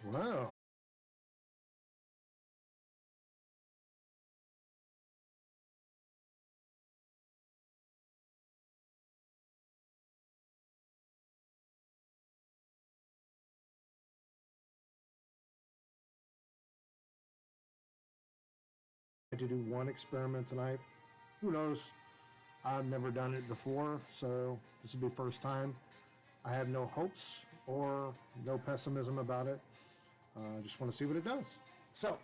Wow. To do one experiment tonight. Who knows? I've never done it before, so this will be first time. I have no hopes or no pessimism about it. Just want to see what it does. So,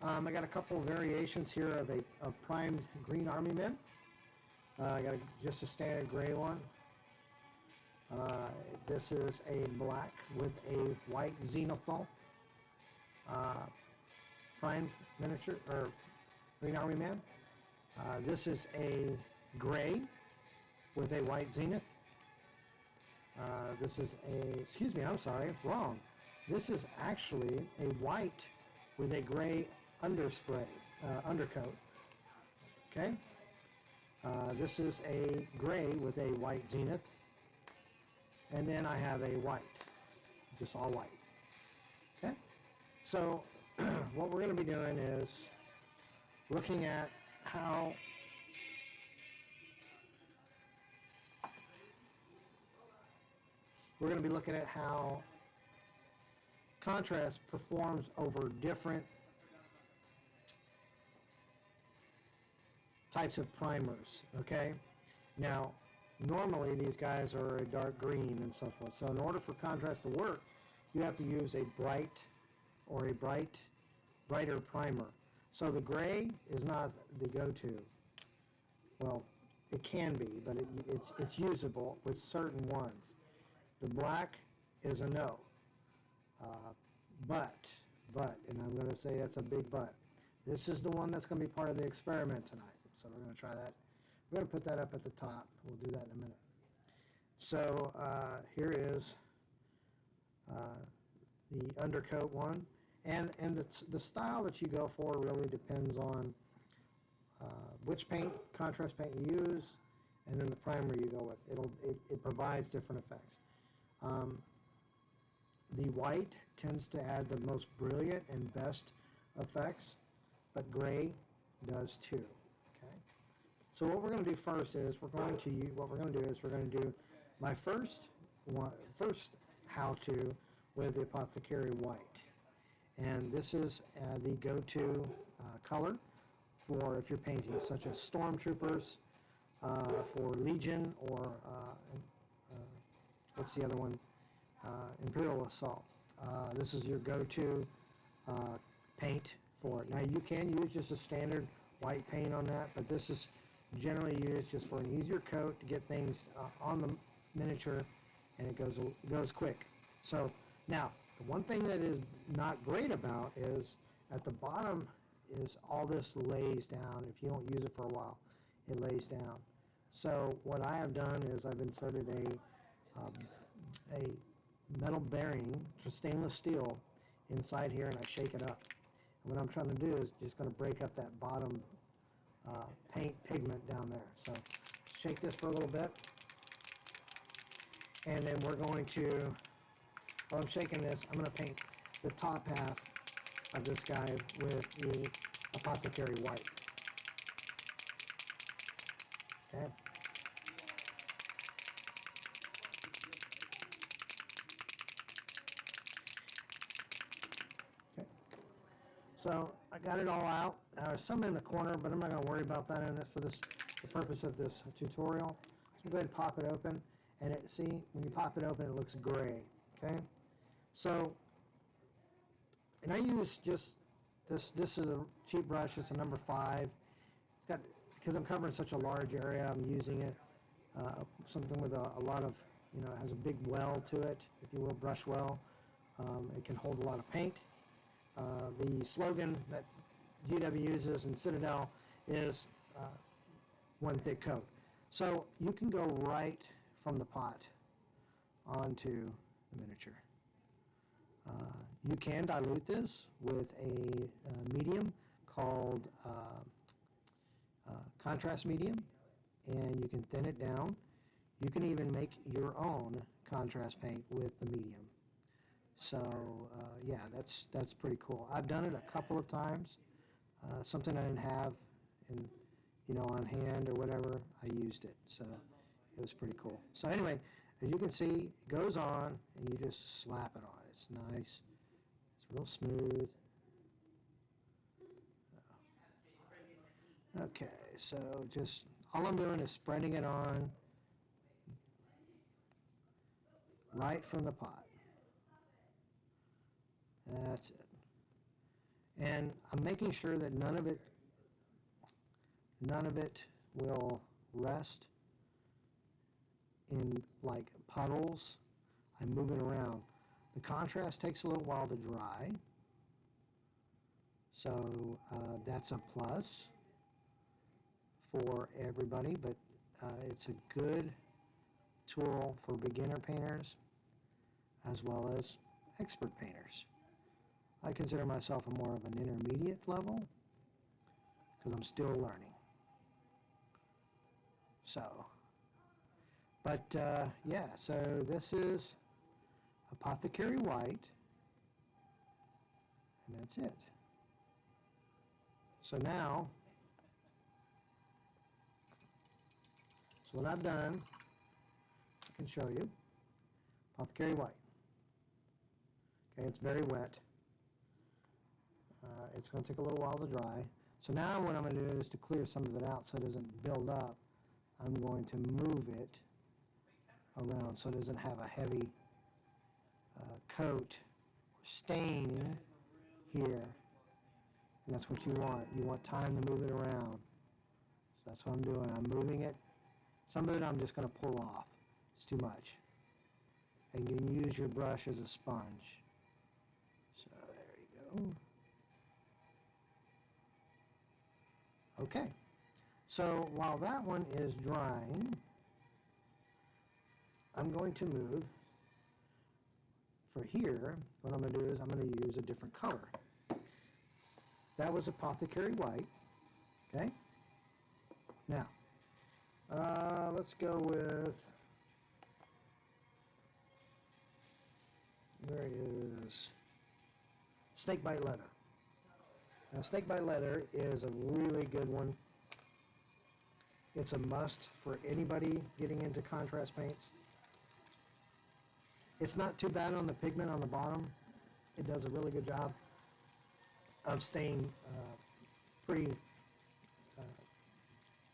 I got a couple of variations here of a primed green army men. I got just a standard gray one. This is a black with a white Xenophil primed miniature or green army man. This is a gray with a white zenith. This is excuse me, I'm sorry, wrong. This is actually a white with a gray undercoat. Okay. This is a gray with a white zenith. And then I have a white, just all white. Okay. So what we're going to be doing is looking at how contrast performs over different types of primers. Okay. Now, normally these guys are a dark green and so forth. So in order for contrast to work, you have to use a brighter primer. So the gray is not the go-to. Well, it can be, but it's usable with certain ones. The black is a no. But, and I'm going to say that's a big but. This is the one that's going to be part of the experiment tonight. So we're going to try that. We're going to put that up at the top. We'll do that in a minute. So here is the undercoat one. And the style that you go for really depends on which contrast paint you use, and then the primer you go with. It provides different effects. The white tends to add the most brilliant and best effects, but gray does too. Okay. So what we're going to do first is we're going to do my first how-to with the Apothecary White, and this is the go-to color for if you're painting, such as Stormtroopers, for Legion, or what's the other one? Imperial Assault. This is your go-to paint for it. Now you can use just a standard white paint on that, but this is generally used just for an easier coat to get things on the miniature, and it goes quick. So now the one thing that is not great about is at the bottom is all this lays down. If you don't use it for a while, it lays down. So what I have done is I've inserted a metal bearing, stainless steel, inside here, and I shake it up. And what I'm trying to do is just going to break up that bottom paint pigment down there. So shake this for a little bit, and then we're going to, while I'm shaking this, I'm going to paint the top half of this guy with the Apothecary White. Okay. So I got it all out. There's some in the corner, but I'm not going to worry about that for the purpose of this tutorial. So go ahead and pop it open, and see, when you pop it open, it looks gray. Okay. So, and I use just this. This is a cheap brush. It's a number 5. It's got, because I'm covering such a large area, I'm using it something with a lot of, it has a big well to it, if you will, brush well. It can hold a lot of paint. The slogan that GW uses in Citadel is one thick coat. So you can go right from the pot onto the miniature. You can dilute this with a medium called contrast medium, and you can thin it down. You can even make your own contrast paint with the medium. So yeah, that's pretty cool. I've done it a couple of times. Something I didn't have in, on hand or whatever, I used it. So it was pretty cool. So anyway, as you can see, it goes on and you just slap it on. It's nice. It's real smooth. Okay, so just all I'm doing is spreading it on right from the pot. That's it. And I'm making sure that none of it will rest in like puddles. I move it around. The contrast takes a little while to dry, so that's a plus for everybody, but it's a good tool for beginner painters as well as expert painters. I consider myself more of an intermediate level because I'm still learning. So, but yeah, so this is Apothecary White, and that's it. So now, so what I've done, I can show you, Apothecary White. Okay, it's very wet. It's going to take a little while to dry. So now what I'm going to do is to clear some of it out so it doesn't build up. I'm going to move it around so it doesn't have a heavy coat or stain here. And that's what you want. You want time to move it around. So that's what I'm doing. I'm moving it. Some of it I'm just going to pull off. It's too much. And you can use your brush as a sponge. So there you go. Okay, so while that one is drying, I'm going to move for here. What I'm going to do is I'm going to use a different color. That was Apothecary White, okay? Now, let's go with, where is Snakebite Leather. Now, Snakebite Leather is a really good one. It's a must for anybody getting into contrast paints. It's not too bad on the pigment on the bottom. It does a really good job of staying pretty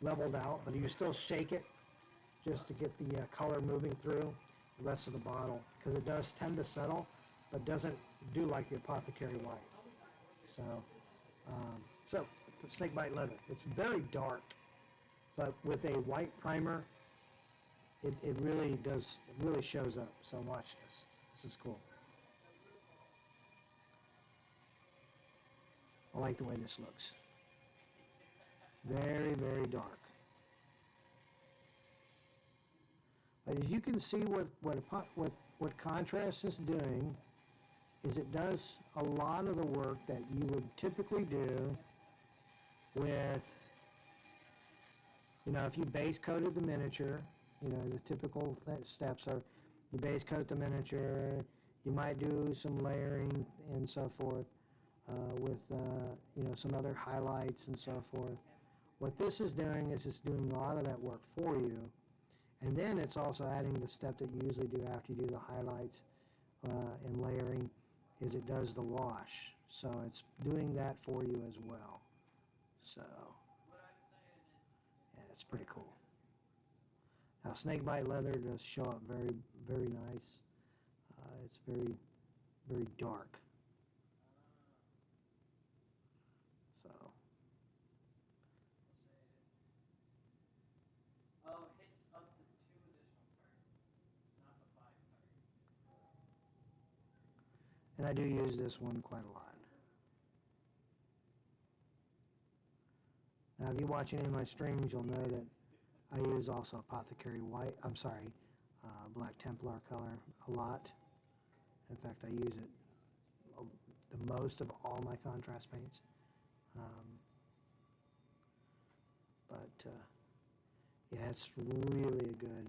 leveled out, but you still shake it just to get the color moving through the rest of the bottle, because it does tend to settle, but doesn't do like the Apothecary White. So Snakebite Leather. It's very dark, but with a white primer, it really does, it really shows up. So watch this. This is cool. I like the way this looks. Very, very dark. But as you can see, what contrast is doing is it does a lot of the work that you would typically do with, if you base coated the miniature, the typical steps are you base coat the miniature, you might do some layering and so forth with, some other highlights and so forth. What this is doing is it's doing a lot of that work for you. And then it's also adding the step that you usually do after you do the highlights and layering, is it does the wash. So it's doing that for you as well. So, yeah, it's pretty cool. Now, Snakebite Leather does show up very, very nice. It's very, very dark. So. And I do use this one quite a lot. Now, if you watch any of my streams, you'll know that I use also Apothecary White, Black Templar color a lot. In fact, I use it the most of all my contrast paints. Yeah, it's really good.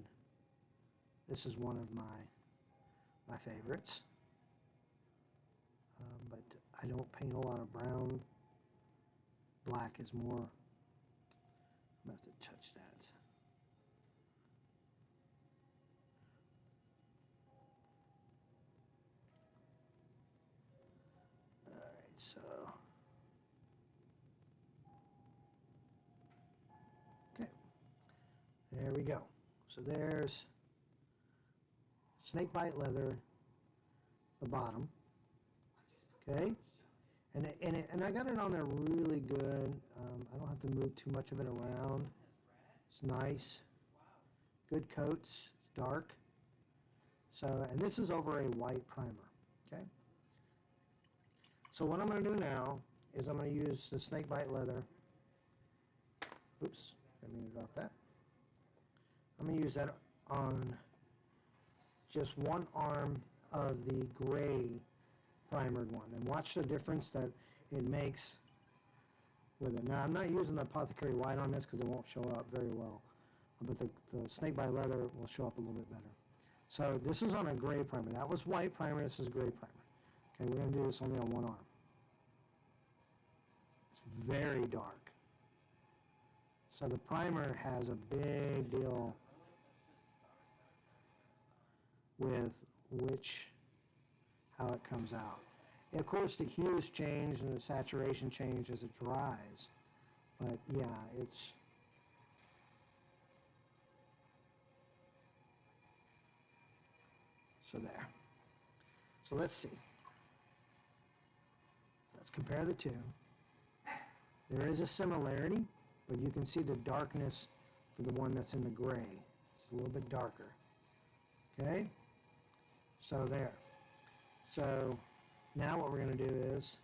This is one of my favorites. I don't paint a lot of brown. Black is more. I'm going to have to touch that. Alright, so. Okay. There we go. So there's snakebite leather, the bottom. Okay. And I got it on there really good. I don't have to move too much of it around. It's nice. Good coats. It's dark. So, and this is over a white primer. Okay. So what I'm going to do now is I'm going to use the snakebite leather. Oops, I didn't mean to drop that. I'm going to use that on just one arm of the gray primered one, and watch the difference that it makes with it. Now I'm not using the Apothecary White on this because it won't show up very well, but the snakebite leather will show up a little bit better. So this is on a gray primer. That was white primer, this is gray primer. Okay, we're going to do this only on one arm. It's very dark. So the primer has a big deal with how it comes out. And of course the hues change and the saturation change as it dries, but yeah, it's so there. So let's see. Let's compare the two. There is a similarity, but you can see the darkness for the one that's in the gray. It's a little bit darker. Okay? So there. So now what we're going to do is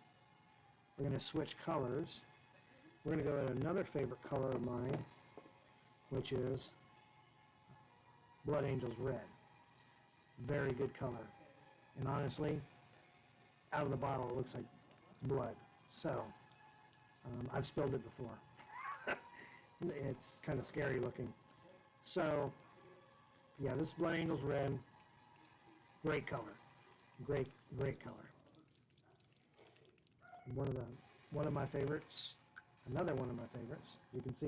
we're going to switch colors. We're going to go to another favorite color of mine, which is Blood Angels Red. Very good color. And honestly, out of the bottle it looks like blood. So, I've spilled it before. It's kind of scary looking. So, yeah, this is Blood Angels Red. Great color. Great color. One of my favorites. Another one of my favorites. You can see,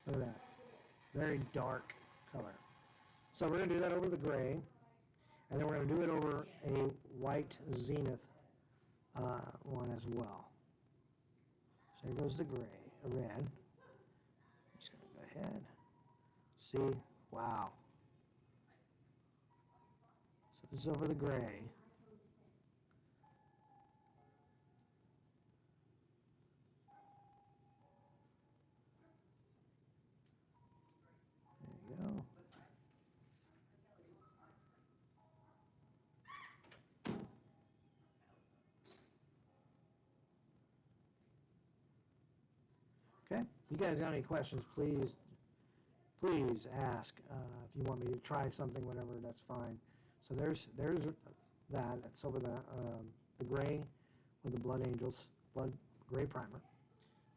look at that. Very dark color. So we're going to do that over the gray. And then we're going to do it over a white zenith one as well. So here goes the red. I'm just going to go ahead. See? Wow. So this is over the gray. There you go. Okay, you guys got any questions, please ask. If you want me to try something, whatever, that's fine. So there's that. It's over the gray with the Blood Angels, gray primer.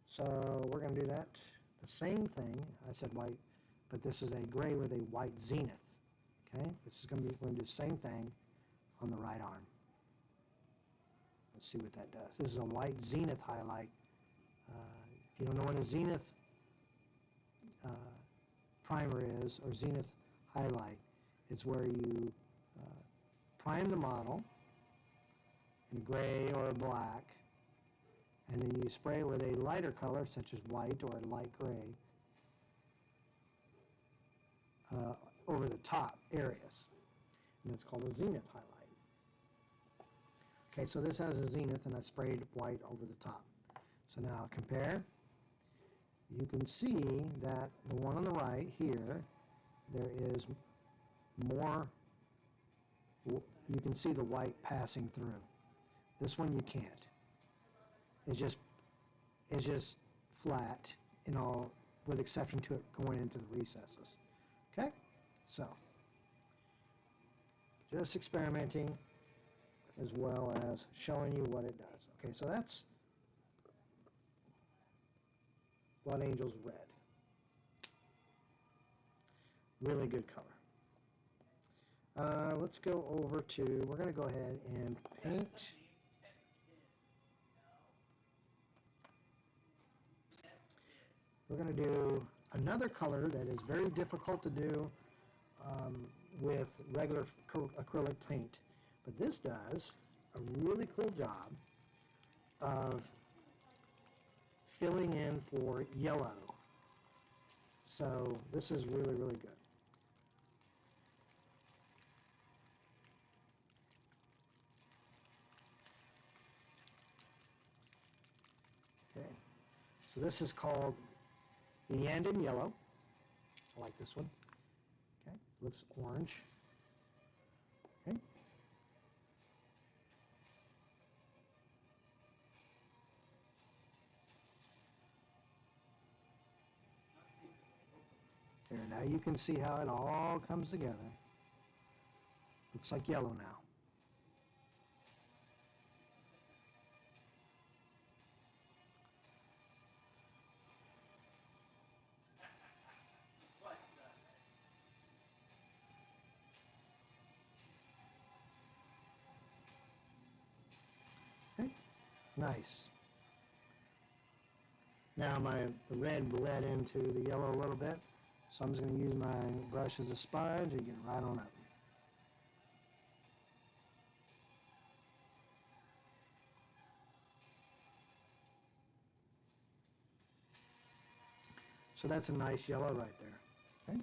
So we're going to do that. The same thing, I said white, but this is a gray with a white zenith. Okay, this is going to do the same thing on the right arm. Let's see what that does. This is a white zenith highlight. If you don't know what a zenith primer is, or zenith highlight, it's where you prime the model in a gray or a black, and then you spray with a lighter color, such as white or a light gray, over the top areas. And that's called a zenith highlight. Okay, so this has a zenith, and I sprayed white over the top. So now compare. You can see that the one on the right here, there is more, you can see the white passing through. This one you can't. It's just flat in all, with exception to it going into the recesses. Okay? So, just experimenting as well as showing you what it does. Okay, so that's Blood Angels Red. Really good color. Let's go over to, we're going to go ahead and paint we're going to do another color that is very difficult to do with regular acrylic paint. But this does a really cool job of filling in for yellow. So this is really, really good. Okay, so this is called the Yandon Yellow. I like this one. Okay, looks orange. Okay. There, now you can see how it all comes together. Looks like yellow now. Okay, nice. Now the red bled into the yellow a little bit, so I'm just going to use my brush as a sponge and get right on up. So that's a nice yellow right there. Okay.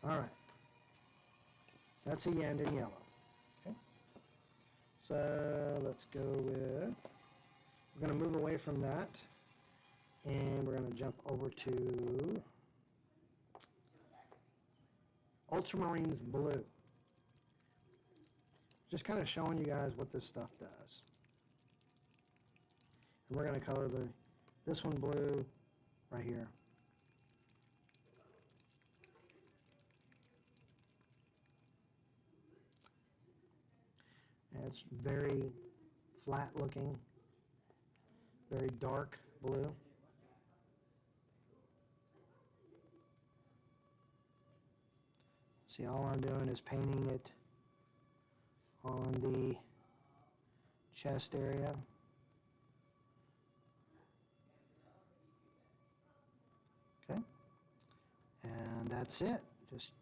All right. That's a Yandon yellow. Okay. So let's go with, we're going to move away from that, and we're going to jump over to Ultramarines Blue. Just kind of showing you guys what this stuff does. And we're going to color this one blue right here. And it's very flat looking, very dark blue. See, all I'm doing is painting it on the chest area. Okay. And that's it. Just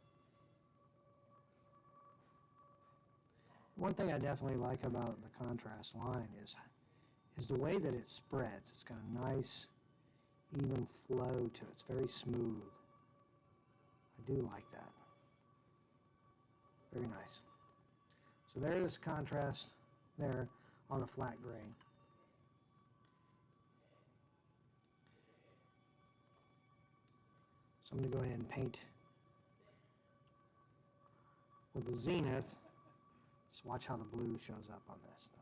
one thing I definitely like about the contrast line is the way that it spreads. It's got a nice, even flow to it. It's very smooth. I do like that. Very nice. So there is contrast there on a flat gray. So I'm going to go ahead and paint with the Zenith. Just watch how the blue shows up on this though.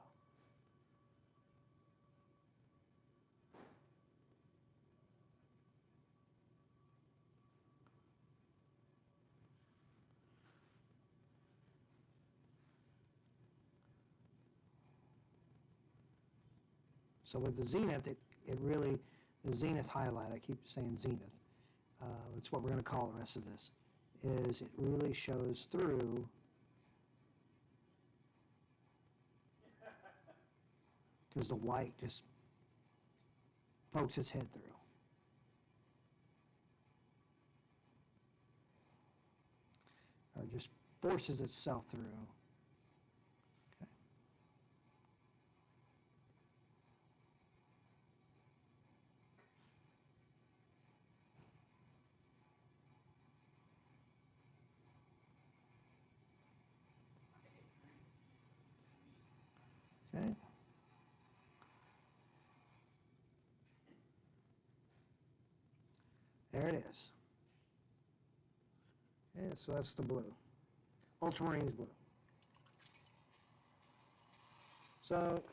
So with the Zenith, it really, the Zenith highlight, I keep saying Zenith, it's what we're going to call the rest of this, is it really shows through because the white just pokes its head through. Or just forces itself through. Okay. There it is. Okay, so that's the blue. Ultramarines blue. So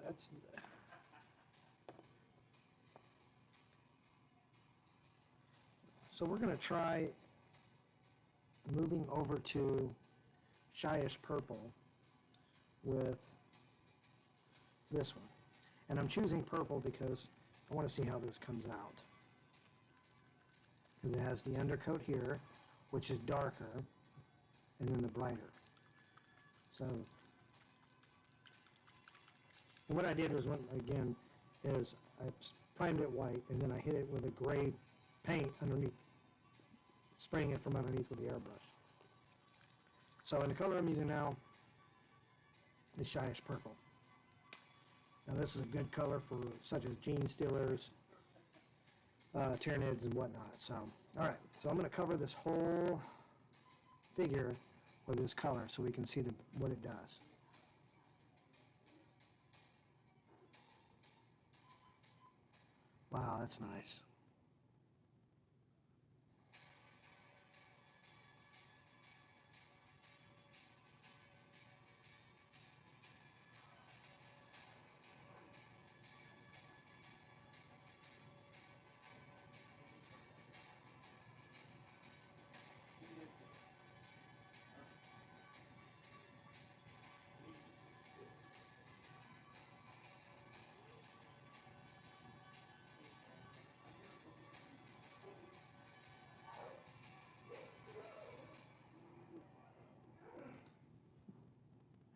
that's we're going to try moving over to Shyish Purple with this one. And I'm choosing purple because I want to see how this comes out. Because it has the undercoat here, which is darker, and then the brighter. So what I did was, again, is I primed it white, and then I hit it with a gray paint underneath, spraying it from underneath with the airbrush. So, and the color I'm using now is Shyish Purple. Now this is a good color for such as gene stealers, Tyranids and whatnot. So, alright, so I'm going to cover this whole figure with this color so we can see what it does. Wow, that's nice.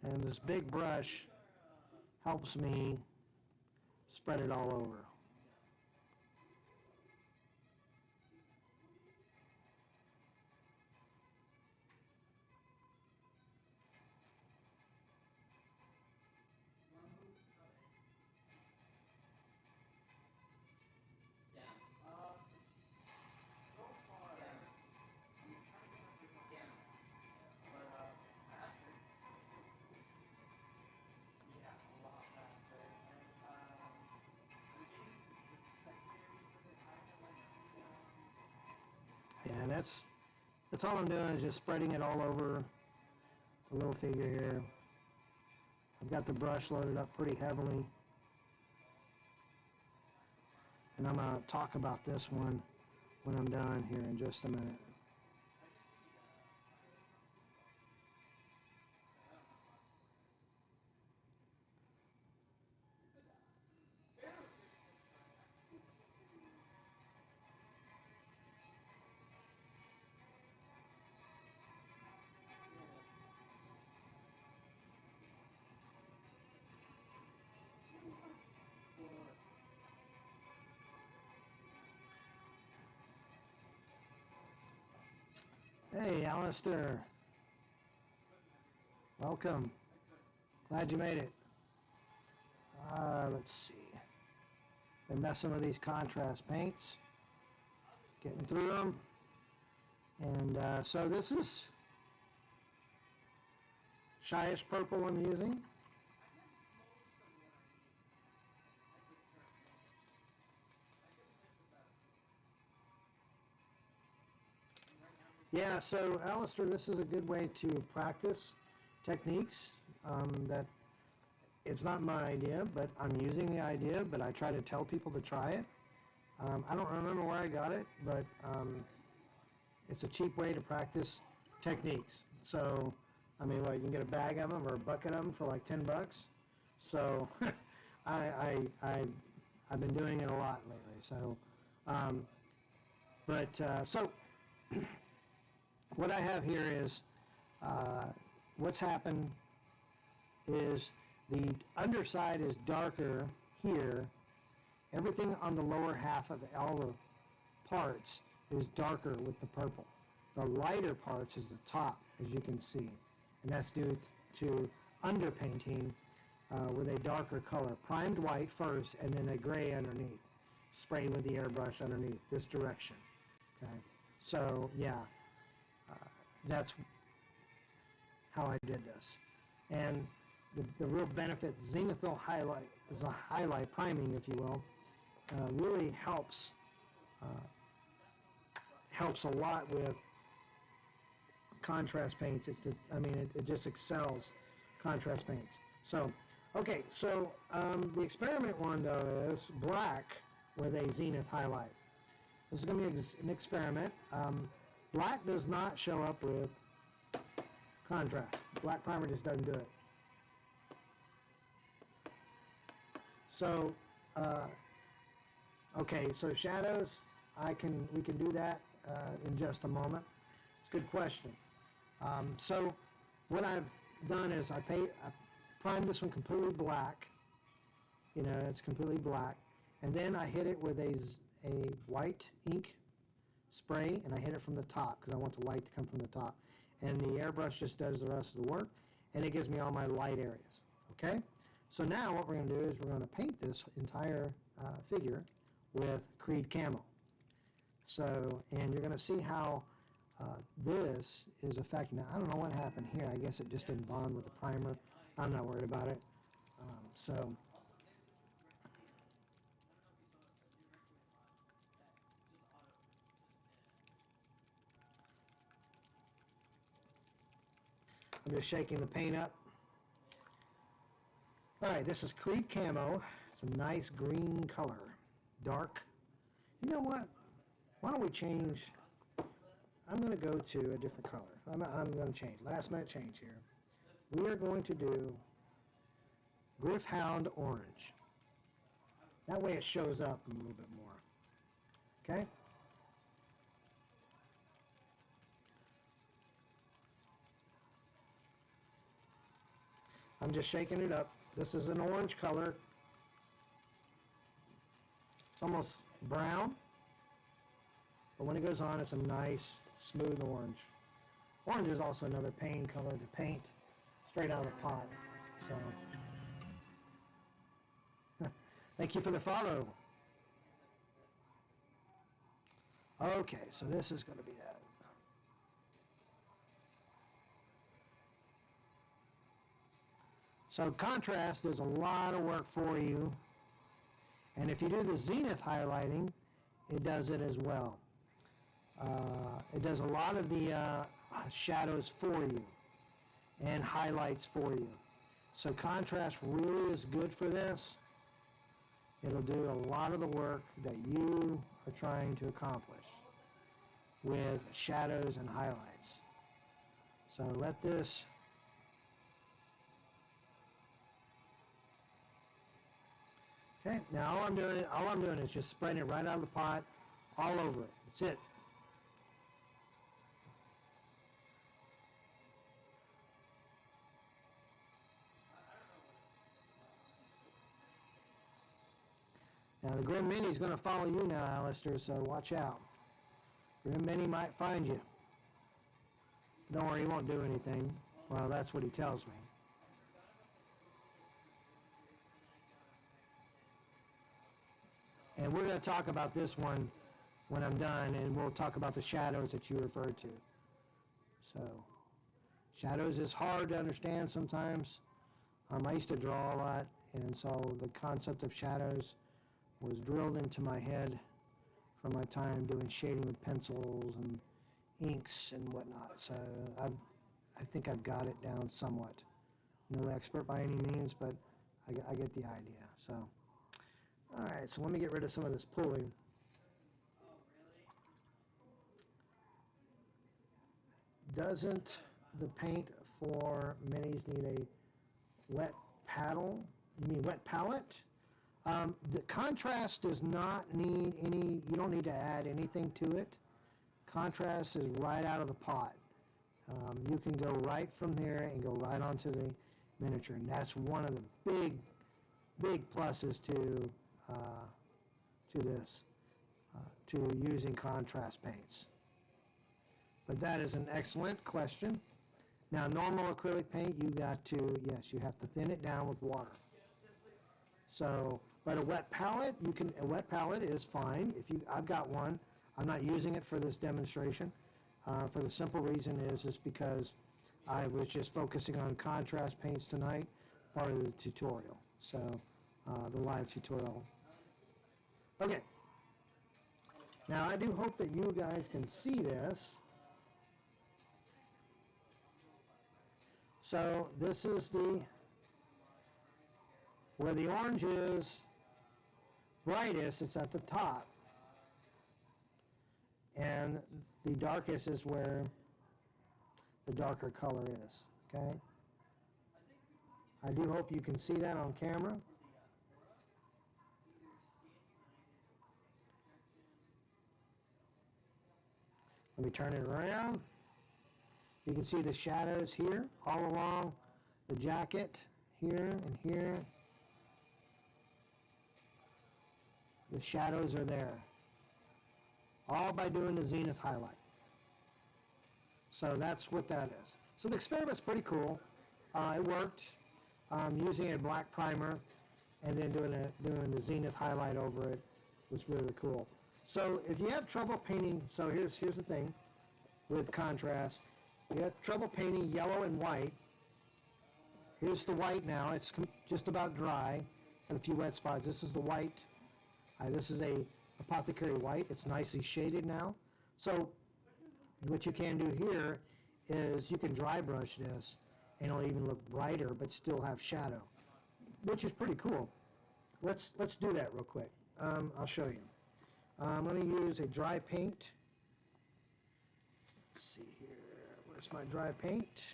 And this big brush helps me spread it all over. Yeah, and that's all I'm doing is just spreading it all over the little figure here. I've got the brush loaded up pretty heavily. And I'm going to talk about this one when I'm done here in just a minute. Hey, Alistair. Welcome. Glad you made it. Let's see. Been messing with these contrast paints. Getting through them. And so this is Shyish Purple I'm using. Yeah, so Alistair, this is a good way to practice techniques that it's not my idea, but I'm using the idea, but I try to tell people to try it. I don't remember where I got it, but it's a cheap way to practice techniques. So, I mean, you can get a bag of them or a bucket of them for like $10. So, I've been doing it a lot lately. So, so what I have here is what's happened is the underside is darker here. Everything on the lower half of all the parts is darker with the purple. The lighter parts is the top, as you can see, and that's due to underpainting with a darker color. Primed white first, and then a gray underneath, sprayed with the airbrush underneath this direction. Okay, so yeah, that's how I did this. And the real benefit, zenithal highlight is a highlight priming, if you will, really helps a lot with contrast paints. It's just, I mean, it just excels contrast paints. So, okay, so the experiment one though is black with a zenith highlight. This is going to be an experiment. Black does not show up with contrast. Black primer just doesn't do it. So, okay, so shadows, we can do that in just a moment. It's a good question. So, what I've done is I primed this one completely black, you know, it's completely black. And then I hit it with a white ink spray, and I hit it from the top because I want the light to come from the top. And the airbrush just does the rest of the work, and it gives me all my light areas, okay? So now what we're going to do is we're going to paint this entire figure with Creed Camo. So, and you're going to see how this is affecting it. I don't know what happened here. I guess it just didn't bond with the primer. I'm not worried about it. So I'm just shaking the paint up. All right, this is Creed Camo. It's a nice green color, dark. You know what? Why don't we change? I'm going to go to a different color. I'm going to change. Last minute change here. We are going to do Gryph-hound Orange. That way it shows up a little bit more. Okay? I'm just shaking it up. This is an orange color. It's almost brown. But when it goes on, it's a nice, smooth orange. Orange is also another pain color to paint straight out of the pot. So, thank you for the follow. Okay, so this is going to be that. So contrast is a lot of work for you. And if you do the zenith highlighting, it does it as well. It does a lot of the shadows for you and highlights for you. So contrast really is good for this. It'll do a lot of the work that you are trying to accomplish with shadows and highlights. So let this okay, now all I'm doing is just spreading it right out of the pot, all over it. That's it. Now the Grim Mini is going to follow you now, Alistair, so watch out. Grim Mini might find you. Don't worry, he won't do anything. Well, that's what he tells me. And we're going to talk about this one when I'm done, and we'll talk about the shadows that you referred to. So, shadows is hard to understand sometimes. I used to draw a lot, and so the concept of shadows was drilled into my head from my time doing shading with pencils and inks and whatnot. So I think I've got it down somewhat. No expert by any means, but I get the idea. So, all right, so let me get rid of some of this pulling. Doesn't the paint for minis need a wet paddle? You mean wet palette? The contrast does not need any, you don't need to add anything to it. Contrast is right out of the pot. You can go right from there and go right onto the miniature, and that's one of the big pluses to this, to using contrast paints. But that is an excellent question. Now, normal acrylic paint, you got to, yes, you have to thin it down with water. So, but a wet palette, a wet palette is fine. I've got one. I'm not using it for this demonstration. For the simple reason is because I was just focusing on contrast paints tonight, part of the tutorial. So, the live tutorial. Okay. Now, I do hope that you guys can see this. So, this is where the orange is brightest, it's at the top. And the darkest is where the darker color is, okay? I do hope you can see that on camera. Let me turn it around. You can see the shadows here, all along the jacket, here and here. the shadows are there. All by doing the zenith highlight. So that's what that is. So the experiment's pretty cool. It worked. Using a black primer and then doing the zenith highlight over it was really cool. So if you have trouble painting, so here's the thing with contrast. You have trouble painting yellow and white. Here's the white now. It's just about dry and a few wet spots. This is the white. This is a Apothecary white. It's nicely shaded now. So what you can do here is you can dry brush this and it'll even look brighter but still have shadow, which is pretty cool. Let's do that real quick. I'll show you. I'm going to use a dry paint. Let's see here. Where's my dry paint?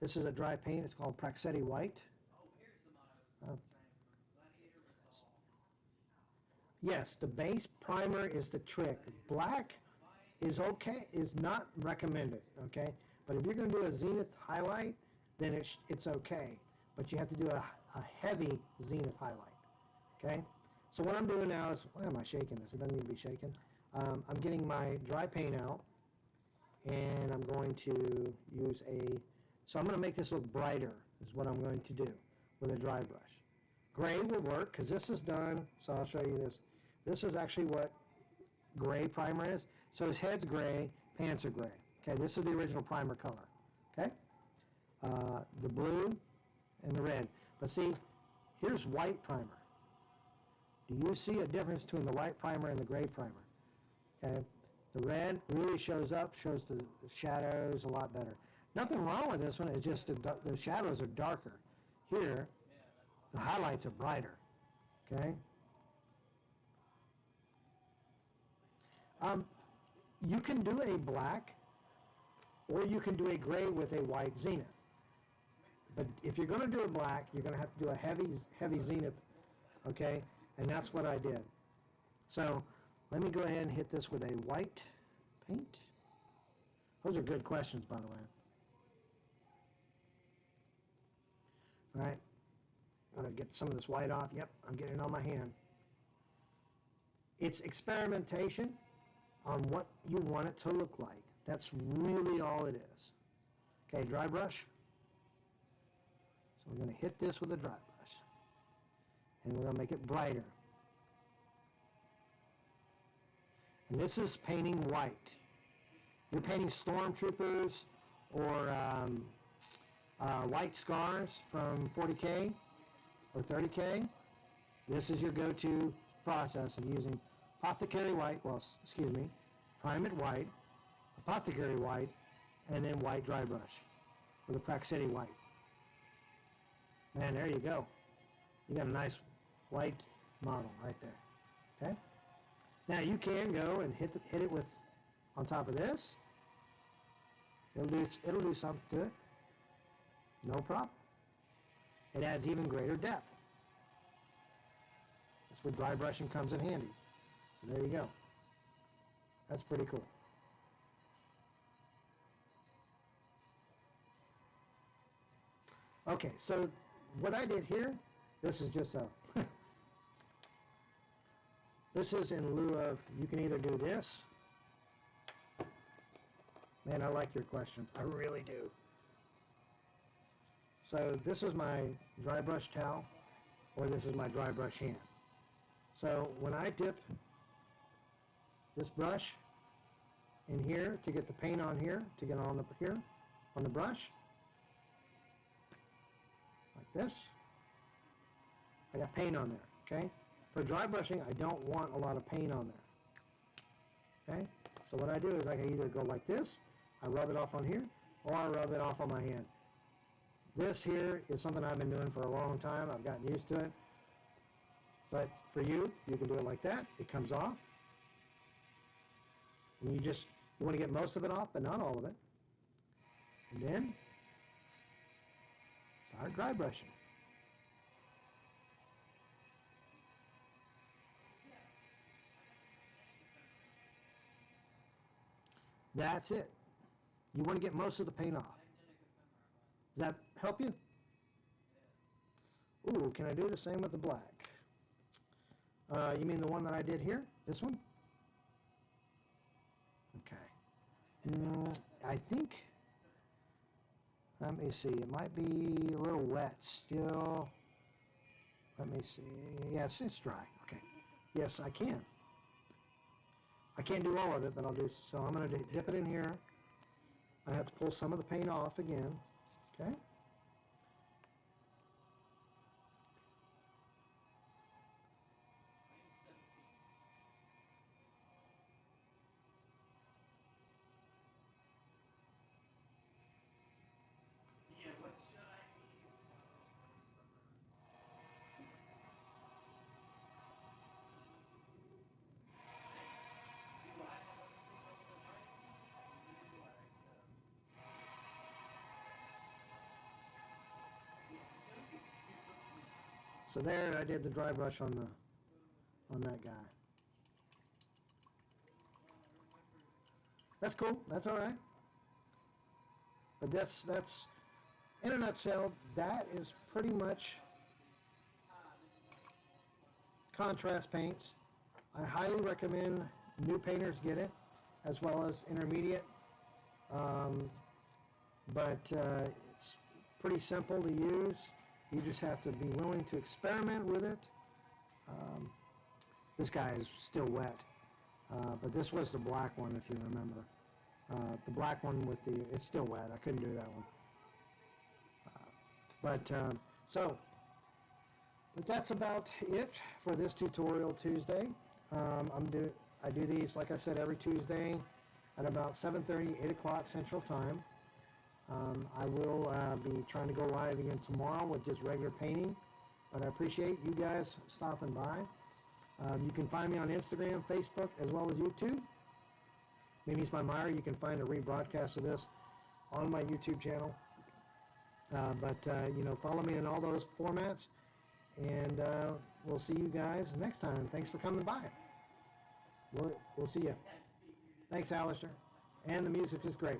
This is a dry paint. It's called Praxeti White. Yes, the base primer is the trick. Black is okay, is not recommended, okay? But if you're going to do a zenith highlight, then it's okay. But you have to do a heavy zenith highlight, okay? So what I'm doing now is, why am I shaking this? It doesn't need to be shaken. I'm getting my dry paint out, and I'm going to use so I'm going to make this look brighter, is what I'm going to do with a dry brush. Gray will work, because this is done, so I'll show you this. This is actually what gray primer is. So his head's gray, pants are gray. Okay, this is the original primer color. Okay, the blue and the red. But see, here's white primer. Do you see a difference between the white primer and the gray primer? Okay, the red really shows up, shows the shadows a lot better. Nothing wrong with this one, it's just the shadows are darker. Here, the highlights are brighter. Okay. You can do a black or you can do a gray with a white zenith. But if you're going to do a black, you're going to have to do a heavy zenith, okay? And that's what I did. So let me go ahead and hit this with a white paint. Those are good questions, by the way. All right, I'm going to get some of this white off. Yep, I'm getting it on my hand. It's experimentation on what you want it to look like. That's really all it is. Okay, dry brush. So we're going to hit this with a dry brush. And we're going to make it brighter. And this is painting white. You're painting stormtroopers or white scars from 40K or 30K. This is your go-to process of using Apothecary White, Prime It White, Apothecary White, and then white dry brush with a Praxeti White. Man, there you go. You got a nice white model right there. Okay? Now you can go and hit it with on top of this. It'll do something to it. No problem. It adds even greater depth. That's where dry brushing comes in handy. So there you go. That's pretty cool. Okay, so what I did here, this is just a, this is in lieu of, you can either do this. Man, I like your questions. I really do. So this is my dry brush towel, or this is my dry brush hand. So when I dip this brush in here to get the paint on here, to get on the brush, like this, I got paint on there, okay? For dry brushing, I don't want a lot of paint on there, okay? So what I do is I can either go like this, I rub it off on here, or I rub it off on my hand. This here is something I've been doing for a long time. I've gotten used to it. But for you, you can do it like that. It comes off. And you want to get most of it off, but not all of it. And then, start dry brushing. That's it. You want to get most of the paint off. Does that help you? Ooh, can I do the same with the black? You mean the one that I did here? This one? Okay. I think, let me see, it might be a little wet still. Let me see. Yes, it's dry. Okay. Yes, I can. I can't do all of it, but I'll do, so I'm going to dip it in here. I have to pull some of the paint off again. Okay. So there, I did the dry brush on that guy. That's cool. That's all right. But that's in a nutshell. That is pretty much contrast paints. I highly recommend new painters get it, as well as intermediate. But it's pretty simple to use. You just have to be willing to experiment with it. This guy is still wet, but this was the black one, if you remember. The black one with it's still wet. I couldn't do that one. But that's about it for this tutorial Tuesday. I do these, like I said, every Tuesday at about 7:30, 8 o'clock Central Time. I will be trying to go live again tomorrow with just regular painting, but I appreciate you guys stopping by. You can find me on Instagram, Facebook, as well as YouTube. Mimi's My Meyer. You can find a rebroadcast of this on my YouTube channel. Follow me in all those formats, and we'll see you guys next time. Thanks for coming by. We'll see you. Thanks, Alistair. And the music is great.